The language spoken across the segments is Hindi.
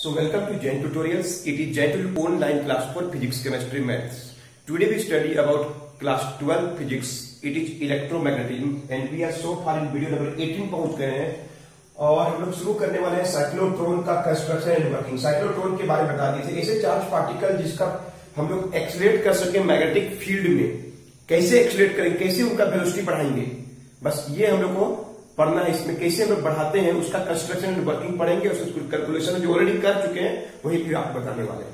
So welcome to Jain Tutorials. It is Jain online class for physics, chemistry, maths. Today we study about class 12 physics. It is electromagnetism and we are so far in video number 18 पहुंच गए हैं और हम लोग शुरू करने वाले हैं साइक्लोट्रॉन का कंस्ट्रक्शन एंड वर्किंग। साइक्लोट्रॉन के बारे में बता दिए थे, ऐसे चार्ज पार्टिकल जिसका हम लोग एक्सलेट कर सके मैग्नेटिक फील्ड में, कैसे एक्सलेट करेंगे, कैसे उनका वेलोसिटी बढ़ाएंगे, बस ये हम लोग को पढ़ना है। इसमें कैसे हम लोग बढ़ाते हैं उसका कंस्ट्रक्शन एंड वर्किंग पढ़ेंगे, उसका कैलकुलेशन जो ऑलरेडी कर चुके हैं वही भी आपको बताने वाले हैं।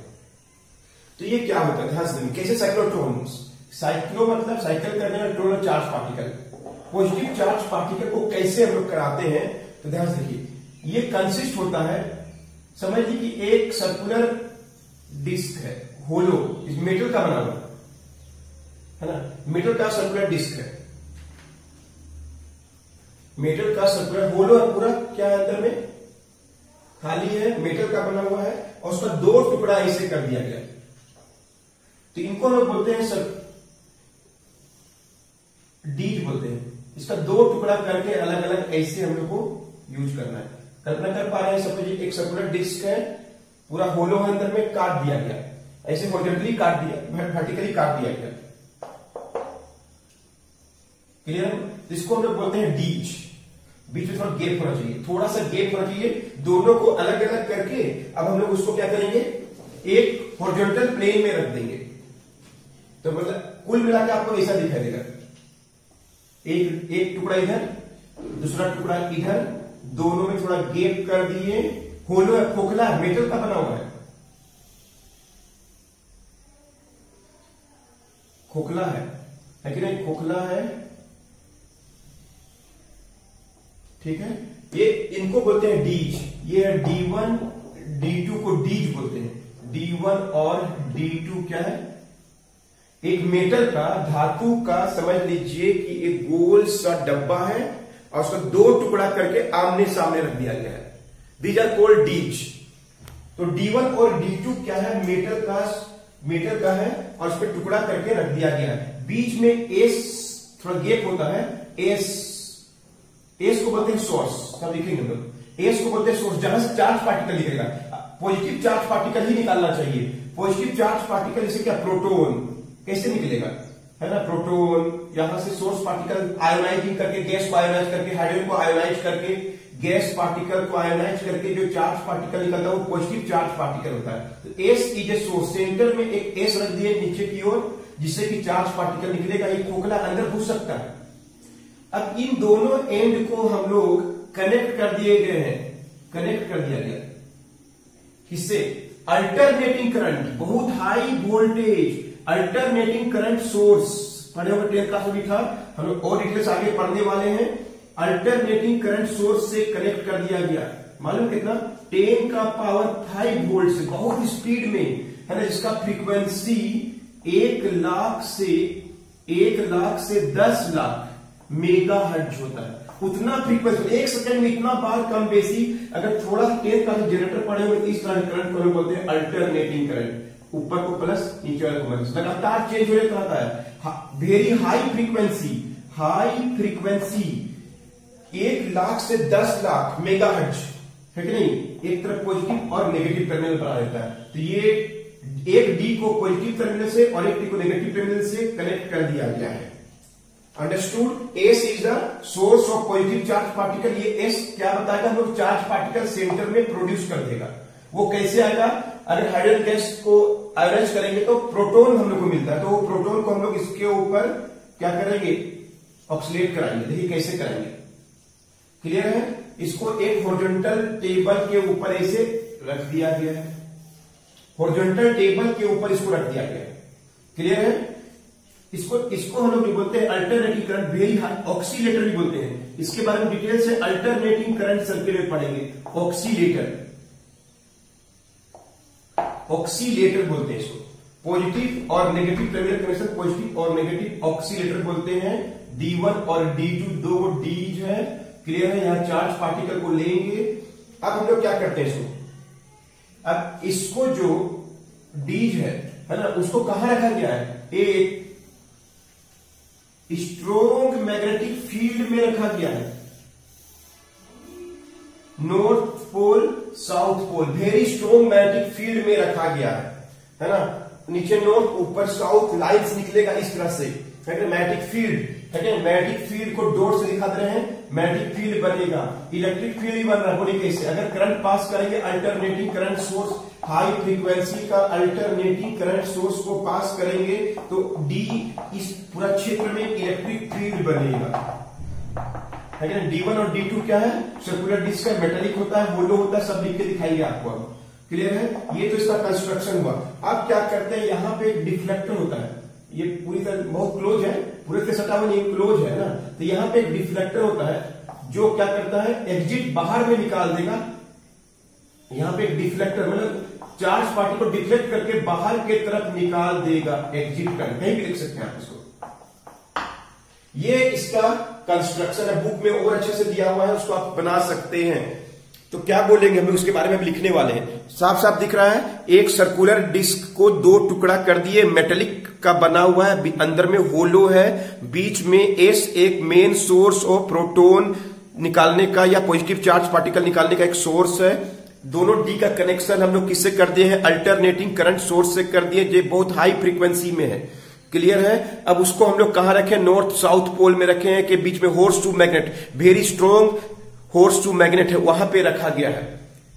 तो ये क्या होता है ध्यान से, कैसे साइक्लोट्रॉन, साइक्लो मतलब साइकिल करने वाला, Tron charge particle, positive charge particle को कैसे हम लोग कराते हैं। तो ध्यान से देखिए, ये कंसिस्ट होता है, समझ लीजिए कि एक सर्कुलर डिस्क है, होलो, इस मेटल का बना हुआ है ना, मेटल का सर्कुलर डिस्क है, मेटल का सर्कुलर होलो है, पूरा क्या है अंदर में खाली है, मेटल का बना हुआ है और उसका दो टुकड़ा ऐसे कर दिया गया। तो इनको हम लोग बोलते हैं सर डीज बोलते हैं। इसका दो टुकड़ा करके अलग अलग ऐसे हम लोग को यूज करना है। कल्पना कर पा रहे हैं, सपोज एक सर्कुलर डिस्क है, पूरा होलो है, अंदर में काट दिया गया, ऐसे हॉरिजॉन्टली काट दिया, वर्टिकली काट दिया गया। क्लियर? इसको हम लोग बोलते हैं डीज। बीच में थोड़ा गैप होना चाहिए, थोड़ा सा गैप होना चाहिए, दोनों को अलग अलग करके अब हम लोग उसको क्या करेंगे, एक हॉरिजॉन्टल प्लेन में रख देंगे। तो मतलब कुल मिला के आपको ऐसा दिखाई देगा, एक टुकड़ा इधर, दूसरा टुकड़ा इधर, दोनों में थोड़ा गैप कर दिए, होलो है, खोखला है, मेटल का बना हुआ है, खोखला है कि नहीं, खोखला है, ठीक है। ये इनको बोलते हैं डीज, ये है D1 D2 को डीज बोलते हैं। D1 और D2 क्या है, एक मेटल का, धातु का, समझ लीजिए कि एक गोल सा डब्बा है और उसका दो टुकड़ा करके आमने सामने रख दिया गया है। दीज आर कॉल्ड डीज। तो D1 और D2 क्या है, मेटल का है और उस पर टुकड़ा करके रख दिया गया है। बीच में एस थोड़ा गैप होता है, एस को बोलते हैं सोर्स, सब लिखेंगे हम लोग, एस को बोलते हैं सोर्स, जहां से चार्ज पार्टिकल निकलेगा, पॉजिटिव चार्ज पार्टिकल ही निकालना चाहिए। पॉजिटिव चार्ज पार्टिकल जैसे क्या, प्रोटॉन कैसे निकलेगा, है ना, प्रोटॉन, यहां से सोर्स पार्टिकल आयोनाइजिंग करके, गैस को आयोनाइज करके, हाइड्रोजन को आयोनाइज करके, गैस पार्टिकल को आयोनाइज करके जो चार्ज पार्टिकल निकलता है वो पॉजिटिव चार्ज पार्टिकल होता है। तो S is a source, centre में एक एस रख दिए नीचे की ओर, जिससे कि चार्ज पार्टिकल निकलेगा, ये खोखला अंदर घुस सकता है। अब इन दोनों एंड को हम लोग कनेक्ट कर दिए गए हैं, कनेक्ट कर दिया गया किससे, अल्टरनेटिंग करंट, बहुत high voltage alternating current source, पढ़े होंगे 10th क्लास में भी था, हम लोग और डिटेल्स आगे पढ़ने वाले हैं। अल्टरनेटिंग करंट सोर्स से कनेक्ट कर दिया गया, मालूम कितना, 10 का पावर 5 वोल्ट से, बहुत स्पीड में है ना, जिसका फ्रीक्वेंसी 1 लाख से 10 लाख मेगा हर्ट्ज होता है। उतना फ्रीक्वेंसी, एक सेकंड में इतना बार कम बेसी, अगर थोड़ा 10 का जनरेटर पड़े हुए, इस तरह करंट को बोलते हैं अल्टरनेटिंग करंट, ऊपर को प्लस नीचे वाले को माइनस, लगातार चेंज हो रहता है। वेरी हाई फ्रीक्वेंसी 1 लाख से 10 लाख मेगा हर्ट्ज, है कि नहीं, एक तरफ पॉजिटिव और नेगेटिव टर्मिनल बना रहता है। तो ये एक डी को पॉजिटिव टर्मिनल से और एक डी को नेगेटिव टर्मिनल से कनेक्ट कर दिया गया है। Understood? S is the source of positive charge particle. ये एस क्या बताएगा, हम लोग चार्ज पार्टिकल सेंटर में प्रोड्यूस कर देगा। वो कैसे आएगा, अगर हाइड्रोजन गैस को आयोनाइज करेंगे तो प्रोटॉन हम लोग को मिलता है, तो वो प्रोटॉन को हम लोग इसके ऊपर क्या करेंगे, ऑक्सीडेट कराएंगे। देखिए कैसे कराएंगे, क्लियर है। इसको एक हॉरिजॉन्टल टेबल के ऊपर ऐसे रख दिया गया है, हॉरिजॉन्टल टेबल के ऊपर इसको रख दिया गया है, क्लियर है। इसको हम लोग भी बोलते हैं alternating current, very high, oscillator भी बोलते हैं। इसके बारे में डिटेल से अल्टरनेटिंग करंट सर्किट में पढ़ेंगे। ऑक्सीलेटर बोलते हैं इसको, पॉजिटिव और नेगेटिव टर्मिनल कनेक्शन, पॉजिटिव और नेगेटिव ऑक्सीलेटर बोलते हैं। D1 और D2 दो डीज है, क्लियर है। यहां चार्ज पार्टिकल को लेंगे, अब हम लोग क्या करते हैं इसको, अब इसको जो डीज है ना, उसको कहां रखा गया है, एक स्ट्रोंग मैग्नेटिक फील्ड में रखा गया है। North pole south pole, very strong magnetic field में रखा गया है ना। नीचे नॉर्थ, ऊपर साउथ, लाइन्स निकलेगा इस तरह से, मैग्नेटिक फील्ड है। मैग्नेटिक फील्ड को डॉट से दिखा दे रहे हैं, मैग्नेटिक फील्ड बनेगा, इलेक्ट्रिक फील्ड ही बन रहा है। बोलिए कैसे? अगर करंट पास करेंगे, alternating current source, high frequency का अल्टरनेटिंग करंट सोर्स को पास करेंगे तो डी, इस पूरा क्षेत्र में इलेक्ट्रिक फील्ड बनेगा, है ना। D1 और D2 क्या है? सर्कुलर डिस्क है, मेटेलिक होता है, होलो होता है, सब लिख के दिखाइए आपको। अब क्लियर है? ये तो इसका कंस्ट्रक्शन हुआ। अब क्या करते हैं, यहाँ पे एक डिफ्लेक्टर होता है, ये पूरी तरह बहुत क्लोज है, पूरे के सटा हुआ नहीं, क्लोज है ना। तो यहाँ पे एक डिफ्लेक्टर होता है जो क्या करता है, एग्जिट बाहर में निकाल देगा। यहाँ पे एक डिफ्लेक्टर मतलब चार्ज पार्टिकल को डिफ्लेक्ट करके बाहर के तरफ निकाल देगा, एग्जिट कर, कहीं भी लिख सकते हैं आप इसको। ये इसका कंस्ट्रक्शन है, बुक में और अच्छे से दिया हुआ है, उसको आप बना सकते हैं। तो क्या बोलेंगे हम उसके बारे में हम लिखने वाले हैं। साफ साफ दिख रहा है, एक सर्कुलर डिस्क को दो टुकड़ा कर दिए, मेटेलिक का बना हुआ है, अंदर में होलो है, बीच में एस एक मेन सोर्स ऑफ प्रोटॉन निकालने का या पॉजिटिव चार्ज पार्टिकल निकालने का एक सोर्स है। दोनों डी का कनेक्शन हम लोग किससे कर दिए हैं, अल्टरनेटिंग करंट सोर्स से कर दिए, जो बहुत हाई फ्रीक्वेंसी में है। क्लियर है? अब उसको हम लोग कहां रखे, नॉर्थ साउथ पोल में रखे हैं, कि बीच में horseshoe magnet, very strong horseshoe magnet है, वहां पे रखा गया है।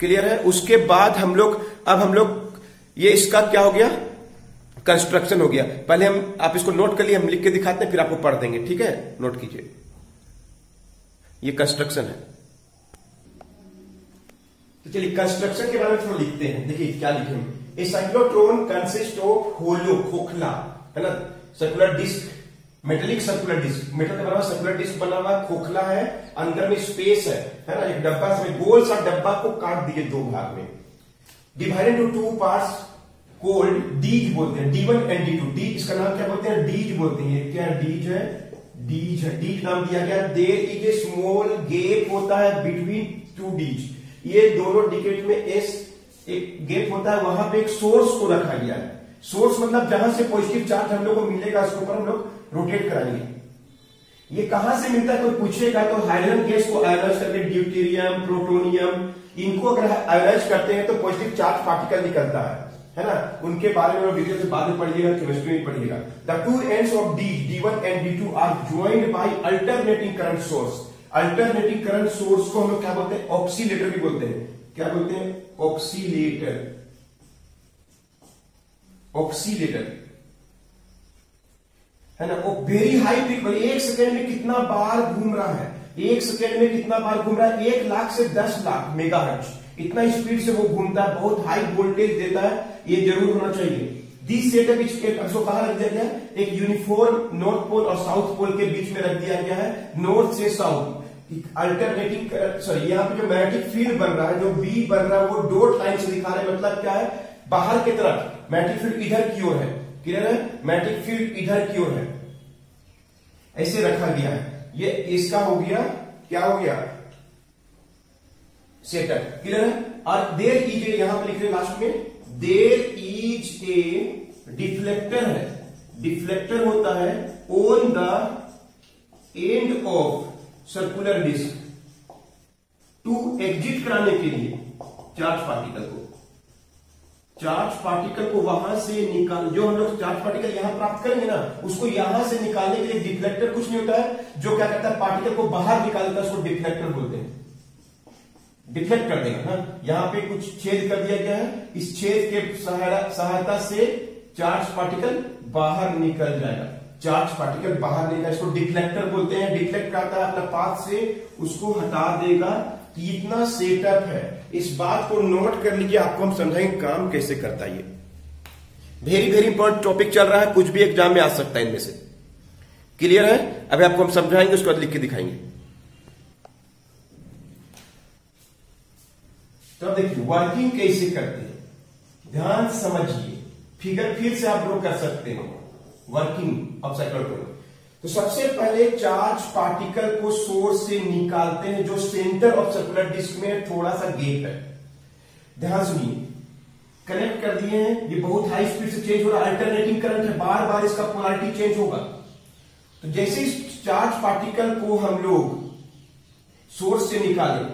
क्लियर है? उसके बाद हम लोग ये इसका क्या हो गया, कंस्ट्रक्शन हो गया। पहले आप इसको नोट कर लिए, हम लिख के दिखाते हैं, फिर आपको पढ़ देंगे, ठीक है? नोट कीजिए, ये कंस्ट्रक्शन है। तो चलिए कंस्ट्रक्शन के बारे में थोड़ा लिखते हैं। देखिए क्या लिखेंगे, a cyclotron consist of hollow, खोखला, है ना, circular disc, metallic circular disc, metal का बना हुआ सर्कुलर डिस्क बना हुआ, खोखला है, अंदर में स्पेस है ना, एक डब्बा, इसमें गोल सा डब्बा को काट दिए दो भाग में, divided to two parts called Ds बोलते हैं, D1 एंड D2। डी इसका नाम क्या बोलते हैं, डीज बोलते हैं। क्या डीज है, डीज है, डीज नाम दिया गया। There is a small gap होता है बिटवीन टू डीज, ये दोनों डिकेट में एस एक गैप होता है, वहां पे एक सोर्स को रखा गया है। सोर्स मतलब जहां से पॉजिटिव चार्ज हम लोग को मिलेगा, उसके ऊपर हम लोग रोटेट कराएंगे। ये कहां से मिलता है कोई पूछेगा तो हाइड्रोजन गैस को आयोनाइज करके, ड्यूटेरियम, प्लूटोनियम, इनको अगर आयोनाइज करते हैं तो पॉजिटिव चार्ज पार्टिकल निकलता है ना। उनके बारे में डिटेल से बाद में पढ़िएगा, केमिस्ट्री में पढ़िएगा। The two ends of D1 and D2 are joined by alternating current source. Alternating current source को हम लोग क्या बोलते हैं, ऑक्सीलेटर भी बोलते हैं। क्या बोलते हैं, ऑक्सीलेटर, ऑक्सीलेटर, है ना। वो वेरी हाई फ्रीक्वेंसी, एक सेकेंड में कितना बार घूम रहा है, एक सेकेंड में कितना बार घूम रहा है, 1 लाख से 10 लाख मेगाहर्ट्ज, इतना स्पीड से वो घूमता है, बहुत हाई वोल्टेज देता है, ये जरूर होना चाहिए। दिस सेटअप इसको कहां रख दिया गया है, एक यूनिफॉर्म नॉर्थ पोल और साउथ पोल के बीच में रख दिया गया है, नॉर्थ से साउथ। अल्टरनेटिंग सॉरी, यहाँ पे जो मैग्नेटिक फील्ड बन रहा है, जो बी बन रहा है, वो डॉट लाइन से दिखा रहे हैं, मतलब क्या है, बाहर की तरफ मैग्नेटिक फील्ड इधर की ओर है। क्लियर है, मैग्नेटिक फील्ड इधर की ओर है, ऐसे रखा गया है। ये इसका हो गया, क्या हो गया, सेटअप। क्लियर है। और देयर इज ए, यहां पर लिख रहे लास्ट में, देयर इज ए डिफ्लेक्टर है, डिफ्लेक्टर होता है on the end of circular disc to exit कराने के लिए चार्ज पार्टिकल को, चार्ज पार्टिकल को वहां से निकाल, जो हम लोग चार्ज पार्टिकल यहां प्राप्त करेंगे ना, उसको यहां से निकालने के लिए डिफ्लेक्टर कुछ नहीं होता है, जो क्या करता है, पार्टिकल को बाहर निकाल देता है, उसको डिफ्लेक्टर बोलते हैं। डिफ्लेक्ट कर देगा ना, यहां पे कुछ छेद कर दिया गया है, इस छेद के सहायता से चार्ज पार्टिकल बाहर निकल जाएगा, चार्ज पार्टिकल बाहर निकल, इसको डिफ्लेक्टर बोलते हैं। डिफ्लेक्ट करता है अपना पाथ से, उसको हटा देगा। इतना सेटअप है, इस बात को नोट कर लीजिए, आपको हम समझाएंगे काम कैसे करता है। ये वेरी वेरी इंपॉर्टेंट टॉपिक चल रहा है, कुछ भी एग्जाम में आ सकता है इनमें से। क्लियर है? अभी आपको हम समझाएंगे, उसके बाद लिख के दिखाएंगे। तो देखिए वर्किंग कैसे करते हैं, ध्यान समझिए, फिगर फिर से आप लोग कर सकते हो। वर्किंग ऑफ साइक्लोट्रॉन, तो सबसे पहले चार्ज पार्टिकल को सोर्स से निकालते हैं, जो सेंटर ऑफ सर्कुलर डिस्क में थोड़ा सा गैप है। ध्यान सुनिए, कनेक्ट कर दिए हैं, ये बहुत हाई स्पीड से चेंज हो रहा है, अल्टरनेटिंग करंट है, बार बार इसका पोलैरिटी चेंज होगा। तो जैसे इस चार्ज पार्टिकल को हम लोग सोर्स से निकालें,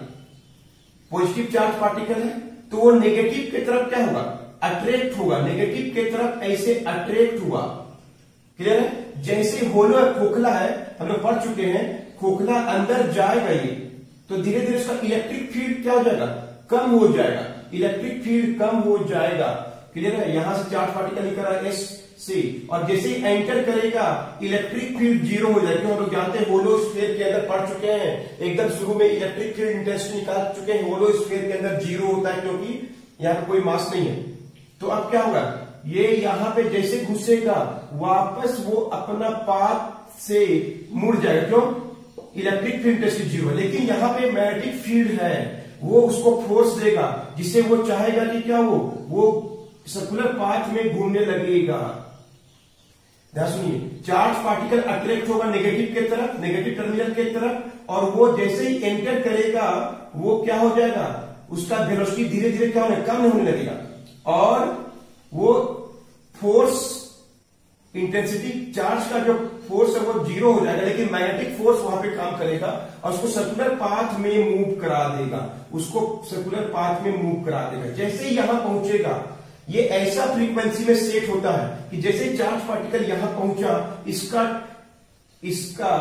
पॉजिटिव चार्ज पार्टिकल है तो वो नेगेटिव की तरफ क्या होगा, अट्रैक्ट होगा, नेगेटिव की तरफ ऐसे अट्रैक्ट हुआ। क्लियर है? जैसे होलो है, खोखला है, हम लोग पढ़ चुके हैं, खोखला अंदर जाएगा ये तो धीरे धीरे उसका इलेक्ट्रिक फील्ड क्या हो जाएगा, कम हो जाएगा, इलेक्ट्रिक फील्ड कम हो जाएगा। क्लियर है? यहां से चार्ज पार्टिकल निकल रहा है एस से, और जैसे ही एंटर करेगा इलेक्ट्रिक फील्ड जीरो हो जाएगा। हम लोग जानते हैं होलो स्फीयर के अंदर पढ़ चुके हैं, एकदम शुरू में इलेक्ट्रिक फील्ड इंटेंसिटी निकाल चुके हैं। होलो स्फीयर के अंदर जीरो होता है क्योंकि यहाँ पे कोई मास नहीं है। तो अब क्या होगा, ये यहां पे जैसे घुसेगा वापस वो अपना पाथ से मुड़ जाएगा। क्यों? इलेक्ट्रिक फील्ड इंटेंसिटी जीरो है, लेकिन यहां पे मैग्नेटिक फील्ड है, वो उसको फोर्स देगा जिससे वो चाहेगा कि क्या वो सर्कुलर पाथ में घूमने लगेगा। ध्यान सुनिए, चार्ज पार्टिकल अट्रैक्ट होगा नेगेटिव के तरफ, नेगेटिव टर्मिनल के तरफ, और वो जैसे ही एंटर करेगा वो क्या हो जाएगा, उसका वेलोसिटी धीरे धीरे क्या होने, कम होने लगेगा, और वो फोर्स इंटेंसिटी चार्ज का जो फोर्स है वो जीरो हो जाएगा, लेकिन मैग्नेटिक फोर्स वहां पे काम करेगा और उसको सर्कुलर पाथ में मूव करा देगा, उसको सर्कुलर पाथ में मूव करा देगा। जैसे ही यहां पहुंचेगा, ये ऐसा फ्रीक्वेंसी में सेट होता है कि जैसे चार्ज पार्टिकल यहां पहुंचा, इसका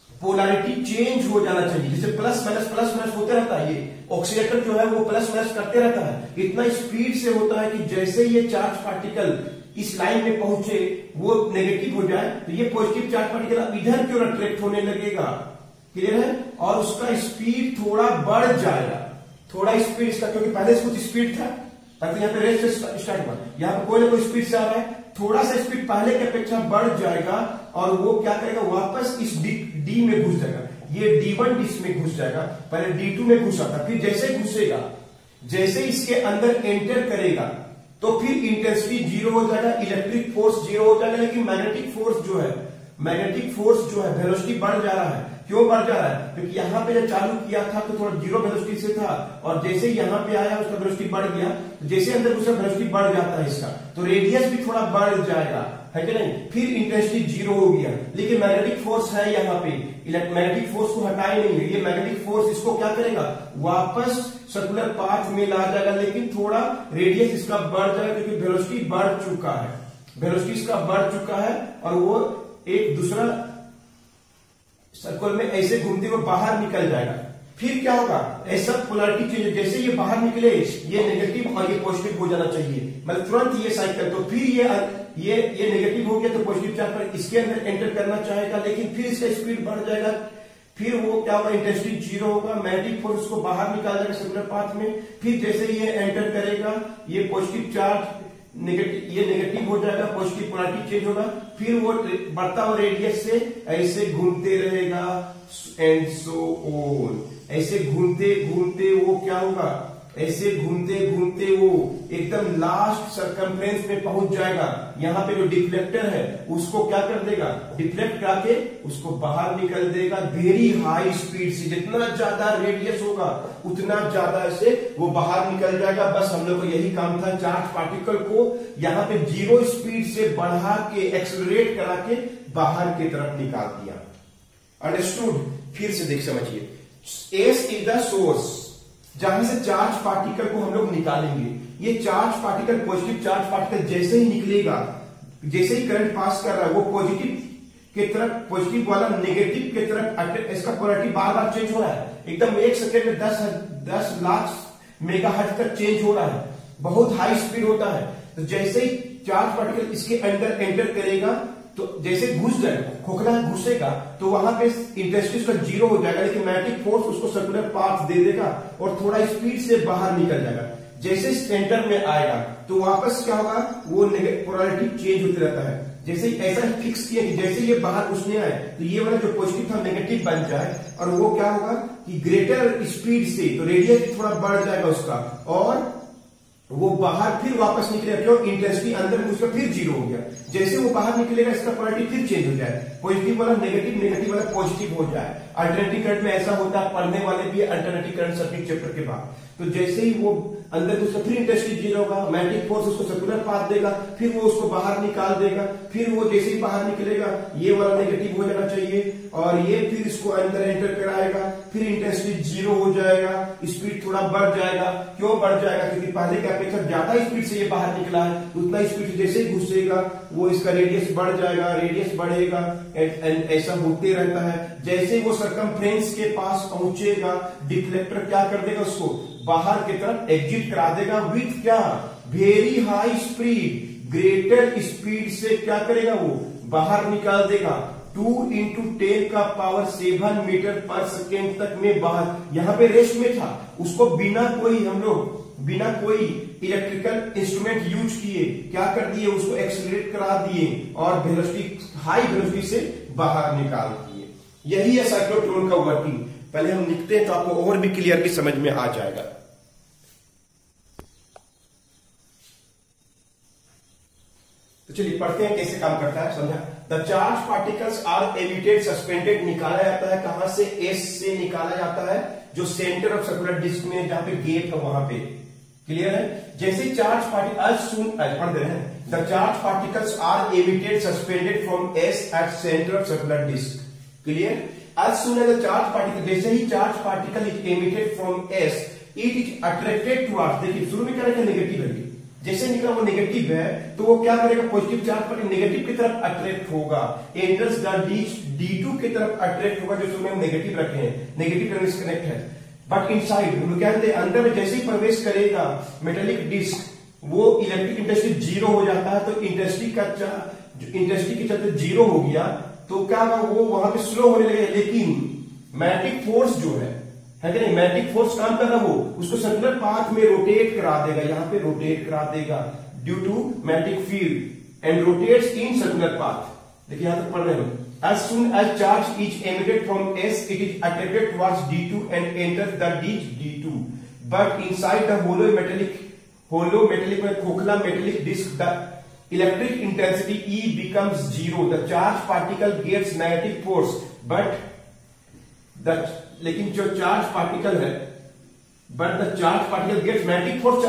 पोलैरिटी चेंज हो जाना चाहिए। जैसे प्लस माइनस होते रहता है, ये ऑक्सीलेटर जो है वो प्लस माइनस करते रहता है, इतना स्पीड से होता है कि जैसे ये चार्ज पार्टिकल इस लाइन में पहुंचे वो नेगेटिव हो जाए तो ये पॉजिटिव चार्ज पार्टिकल अब इधर की ओर अट्रैक्ट होने लगेगा। क्लियर है? और उसका स्पीड थोड़ा बढ़ जाएगा, थोड़ा स्पीड इसका, क्योंकि पहले कुछ स्पीड था, पहले यहाँ पे रेस से स्टार्ट हुआ, यहाँ पे कोई ना कोई स्पीड से आ रहा है, थोड़ा सा स्पीड पहले की अपेक्षा बढ़ जाएगा और वो क्या करेगा, वापस इस डी में घुस जाएगा। ये D1 इसमें घुस जाएगा, पहले D2 में घुसा था, फिर जैसे घुसेगा, जैसे इसके अंदर एंटर करेगा तो फिर इंटेंसिटी जीरो हो जाएगा, इलेक्ट्रिक फोर्स जीरो हो जाएगा, लेकिन मैग्नेटिक फोर्स जो है वेलोसिटी बढ़ जा रहा है। क्यों बढ़ जा रहा है? क्योंकि यहाँ पे जब चालू किया था तो थोड़ा जीरो वेलोसिटी से था, और जैसे ही यहाँ पे आया उसका वेलोसिटी बढ़ गया, तो जैसे अंदर उसका वेलोसिटी बढ़ जाता है इसका, तो रेडियस भी थोड़ा बढ़ जाएगा, है कि नहीं? फिर इंटेंसिटी जीरो हो गया, लेकिन मैग्नेटिक फोर्स है यहाँ पे, मैग्नेटिक फोर्स को हटाए नहीं है, ये मैग्नेटिक फोर्स इसको क्या करेगा, वापस सर्कुलर पाथ में ला जाएगा, लेकिन थोड़ा रेडियस इसका बढ़ जाएगा क्योंकि वेलोसिटी बढ़ चुका है, वेलोसिटी इसका बढ़ चुका है, और वो एक दूसरा सर्कल में ऐसे घूमते हुए बाहर निकल जाएगा। फिर क्या होगा, ऐसा पोलैरिटी चेंज, जैसे ये बाहर निकले ये नेगेटिव और ये पॉजिटिव हो जाना चाहिए, मतलब तुरंत ये साइकिल, तो फिर ये नेगेटिव हो गया तो पॉजिटिव चार्ज पर इसके अंदर एंटर करना चाहेगा, लेकिन फिर इसका स्पीड बढ़ जाएगा, फिर वो क्या होगा, इंटेंसिटी जीरो होगा, मैग्नेटिक फोर्स उसको बाहर निकाल जाएगा सर्कुलर पाथ में, फिर जैसे ये एंटर करेगा ये पॉजिटिव चार्ज ये नेगेटिव हो जाएगा, पॉजिटिव पोलैरिटी चेंज होगा, फिर वो बढ़ता हुआ रेडियस से ऐसे घूमते रहेगा, एंड सो ऑन, ऐसे घूमते घूमते वो क्या होगा, ऐसे घूमते घूमते वो एकदम लास्ट सरकमफ्रेंस में पहुंच जाएगा। यहाँ पे जो डिफ्लेक्टर है उसको क्या कर देगा, डिफ्लेक्ट करके उसको बाहर निकल देगा वेरी हाई स्पीड से, जितना ज्यादा रेडियस होगा उतना ज्यादा से वो बाहर निकल जाएगा। बस हम लोग को यही काम था, चार्ज पार्टिकल को यहाँ पे जीरो स्पीड से बढ़ा के एक्सेलरेट करा के बाहर की तरफ निकाल दिया। अंडरस्टूड? फिर से देख समझिए, एस इज द सोर्स जहां से चार्ज पार्टिकल को हम लोग निकालेंगे। ये charge particle, positive charge particle जैसे ही निकलेगा, जैसे ही करंट पास कर रहा है वो पॉजिटिव के तरफ, पॉजिटिव वाला नेगेटिव के तरफ, इसका पोलैरिटी बार बार चेंज हो रहा है, एकदम एक सेकेंड में 10 लाख मेगाहर्ट्ज तक चेंज हो रहा है, बहुत हाई स्पीड होता है। तो जैसे ही चार्ज पार्टिकल इसके अंदर एंटर करेगा तो जैसे घुस जाएगा, खोखला घुसेगा तो वहां पे इंटेंसिटी उसका जीरो हो जाएगा, लेकिन मैग्नेटिक फोर्स उसको सर्कुलर पाथ दे देगा और थोड़ा स्पीड से बाहर निकल जाएगा। जैसे सेंटर में आएगा तो वापस क्या होगा, वो पोलैरिटी चेंज होते रहता है। जैसे ऐसा फिक्स किया कि जैसे ये बाहर घुसने आए तो ये वाला जो पॉजिटिव था नेगेटिव बन जाए, और वो क्या होगा कि ग्रेटर स्पीड से, तो रेडियस थोड़ा बढ़ जाएगा उसका, और वो बाहर फिर वापस निकलेगा। क्यों? इंटेंसिटी अंदर घुसकर फिर जीरो हो गया, जैसे वो बाहर निकलेगा इसका पोलैरिटी फिर चेंज हो जाए, पॉजिटिव वाला नेगेटिव, नेगेटिव वाला पॉजिटिव हो जाए। अल्टरनेटिव करंट में ऐसा होता है, पढ़ने वाले भी अल्टरनेटिव करंट सर्किट चैप्टर के बाद। तो जैसे ही वो अंदर घुसकर फिर इंटेंसिटी जीरो होगा, मैग्नेटिक फोर्स उसको सर्कुलर पाथ देगा, फिर वो उसको बाहर निकाल देगा, फिर वो जैसे ही बाहर निकलेगा ये वाला नेगेटिव हो जाना चाहिए, और ये फिर इसको अंदर एंटर कराएगा, फिर इंटेंसिटी 0 हो जाएगा, स्पीड थोड़ा बढ़ जाएगा। क्यों बढ़ जाएगा? क्योंकि पहले की अपेक्षा ज्यादा स्पीड से ये बाहर निकला है, उतना स्पीड से जैसे ही घुसेगा वो इसका रेडियस बढ़ जाएगा, रेडियस बढ़ेगा, एंड ऐसा होते रहता है। जैसे वो सरकमफ्रेंस के पास पहुंचेगा, डिफ्लेक्टर क्या कर देगा, उसको बाहर की तरफ एग्जिट करा देगा विथ क्या, very high speed, greater speed से क्या करेगा, वो बाहर निकाल देगा 2 × 10⁷ मीटर पर सेकेंड तक में बाहर। यहां पे रेस्ट में था, उसको हम लोग बिना कोई इलेक्ट्रिकल इंस्ट्रूमेंट यूज किए क्या कर दिए, उसको एक्सीलरेट करा दिए और वेलोसिटी, हाई वेलोसिटी से बाहर निकाल दिए। यही है साइक्लोट्रॉन का वर्किंग। पहले हम लिखते हैं तो आपको और भी क्लियरली समझ में आ जाएगा। तो चलिए पढ़ते हैं कैसे काम करता है, समझा। The charge particles are emitted suspended, निकाला जाता है कहां से, एस से निकाला जाता है, जो सेंटर ऑफ सर्कुलर डिस्क में जहां पे गैप है वहां पे। क्लियर है? जैसे चार्ज पार्टिकल पढ़ रहे हैं, the charge particles are emitted suspended from S at centre of circular disc. Clear? as soon as the charge particle, जैसे ही charge particle is emitted from S, it is attracted towards, देखिए शुरू में क्या रहेगा, नेगेटिव है, जैसे निकला वो नेगेटिव है तो वो क्या करेगा, पॉजिटिव चार्ज पर नेगेटिव की तरफ अट्रैक्ट होगा, एंटर्स द D2 की तरफ अट्रैक्ट होगा, जो शुरू में हम नेगेटिव रखे हैं, नेगेटिव डिस्कनेक्ट है। बट इनसाइड हम लोग क्या कहते हैं, अंदर में जैसे ही प्रवेश करेगा मेटेलिक डिस्क, वो इलेक्ट्रिक इंटेंसिटी 0 हो जाता है, तो इंटेंसिटी के चलते 0 हो गया, तो क्या होगा, वो वहां पे स्लो होने लगे। लेकिन मैग्नेटिक फोर्स जो है कि नहीं, मैग्नेटिक फोर्स काम कर रहा हो, उसको सर्कुलर पाथ में रोटेट करा देगा, यहां पे रोटेट करा देगा due to magnetic field and rotates in circular path. देखिए यहां तक पढ़ रहे हो, as soon as charge is emitted from S, it is attracted towards D2 and enters the D2. But inside the hollow metallic में खोखला metallic disc, the electric intensity E becomes 0. The charge particle gets magnetic force, but लेकिन जो चार्ज पार्टिकल है, but the charge particle gets magnetic force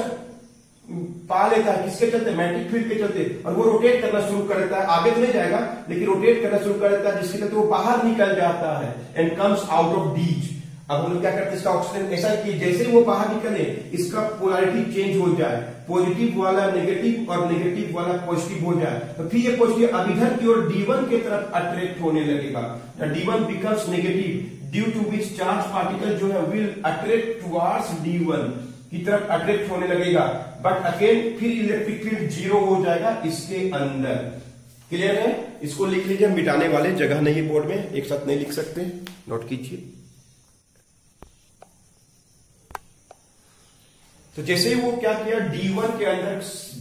पा लेता है, किसके चलते, मैग्नेटिक फील्ड के चलते, और वो रोटेट करना शुरू कर देता है, आगे तो नहीं जाएगा लेकिन रोटेट करना शुरू कर देता है, जिसके चलते वो बाहर निकल जाता है एंड कम्स आउट ऑफ डीज। अब हम लोग क्या करते हैं, इसका ऑक्सीजन ऐसा कि जैसे ही वो बाहर निकले इसका पोलैरिटी चेंज हो जाए, पॉजिटिव वाला नेगेटिव और नेगेटिव वाला पॉजिटिव हो जाए, तो फिर ये पॉजिटिव अब इधर की ओर D1 की तरफ अट्रैक्ट होने लगेगा। D1 becomes negative due to which charge particle जो है विल अट्रैक्ट टुवर्ड्स D1 की तरफ अट्रैक्ट होने लगेगा, बट अगेन फिर इलेक्ट्रिक फील्ड 0 हो जाएगा इसके अंदर। क्लियर है? इसको लिख लीजिए, हम मिटाने वाले, जगह नहीं बोर्ड में, एक साथ नहीं लिख सकते, नोट कीजिए। तो जैसे ही वो क्या किया, D1 के अंदर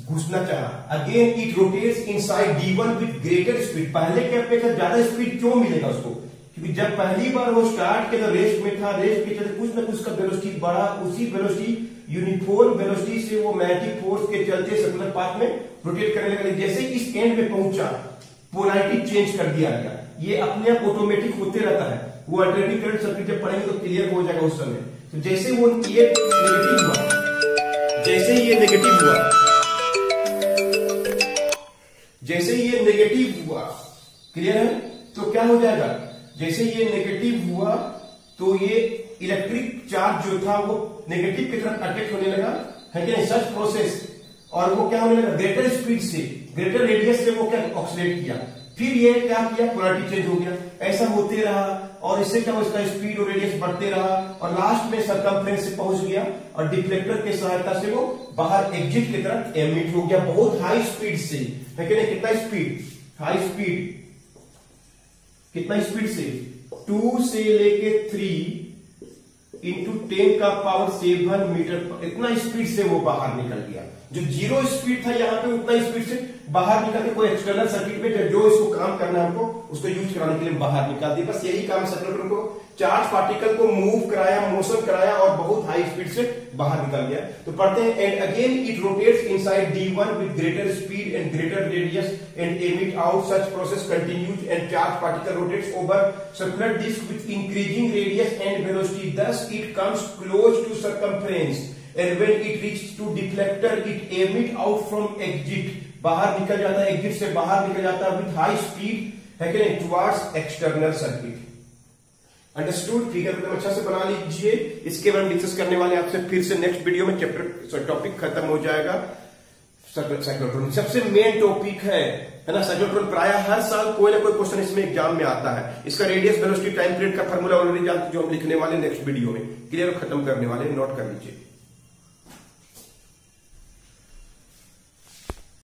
घुसना चाहा, again it rotates inside D1 with greater speed. पहले के अपेक्षा ज्यादा स्पीड क्यों मिलेगा उसको, क्योंकि जब पहली बार वो स्टार्ट के रेस्ट में था, रेस्ट के चलते कुछ ना कुछ का वेलोसिटी बढ़ा, उसी वेलोसिटी यूनिफॉर्म वेलोसिटी से वो मैग्नेटिक फोर्स के चलते सर्कुलर पाथ में रोटेट करने लगा। जैसे ही इस एंड में पहुंचा, पोलैरिटी चेंज कर दिया गया। ये अपने आप ऑटोमेटिक होते रहता है, वो अल्टरनेटिव करंट सर्किट जब पढ़ेंगे तो क्लियर हो जाएगा उस समय। तो जैसे वो ये नेगेटिव हुआ, जैसे ही ये नेगेटिव हुआ, जैसे ही ये नेगेटिव हुआ, क्लियर है, तो क्या हो जाएगा, जैसे ये नेगेटिव हुआ तो ये इलेक्ट्रिक चार्ज जो था वो नेगेटिव की तरफ अट्रैक्ट होने लगा, है कि नहीं, सच प्रोसेस, और वो क्या होने लगा, ग्रेटर स्पीड से, ग्रेटर रेडियस से वो क्या ऑक्सीडेट किया, फिर ये क्या किया, पोलैरिटी चेंज हो गया, ऐसा होते रहा, और इससे क्या उसका स्पीड और रेडियस बढ़ते रहा, और लास्ट में सरकमफ्रेंस से पहुंच गया, और डिफ्लेक्टर की सहायता से वो बाहर एग्जिट की तरफ एमिट हो गया, बहुत हाई स्पीड से, है कि नहीं, कितना स्पीड, हाई स्पीड, कितना स्पीड से, 2 से लेके 3 × 10⁷ मीटर, इतना स्पीड से वो बाहर निकल गया। जो 0 स्पीड था यहाँ पे, उतना स्पीड से बाहर निकल के कोई एक्सटर्नल सर्किट में जो इसको काम करना है हमको, उसको यूज कराने के लिए बाहर निकाल दिया। बस यही काम सर्कुलर को, चार्ज पार्टिकल को मूव कराया, मोशन कराया, और बहुत हाई स्पीड से बाहर निकल गया। तो पढ़ते हैं, and again it rotates inside D1 with greater speed and greater radius and emit out, such process continues and charge particle rotates over circular disc with increasing radius and velocity, thus it comes close to circumference and when it reaches to deflector it emit out from exit, बाहर निकल जाता है, एग्जिट से बाहर निकल जाता है विद हाई स्पीड, है कि नहीं, towards external circuit. Understood? Figure एकदम अच्छा से बना लीजिए। इसके बारे में डिस्कस करने वाले आपसे फिर से नेक्स्ट वीडियो में। चैप्टर टॉपिक खत्म हो जाएगा। साइक्लोट्रॉन सबसे मेन टॉपिक है ना। साइक्लोट्रॉन प्राय हर साल कोई ना कोई क्वेश्चन इसमें एग्जाम में आता है। इसका रेडियस वेलोसिटी टाइम पीरियड का फॉर्मूला ऑलरेडी जानते, जो हम लिखने वाले नेक्स्ट वीडियो में क्लियर खत्म करने वाले, नोट कर लीजिए।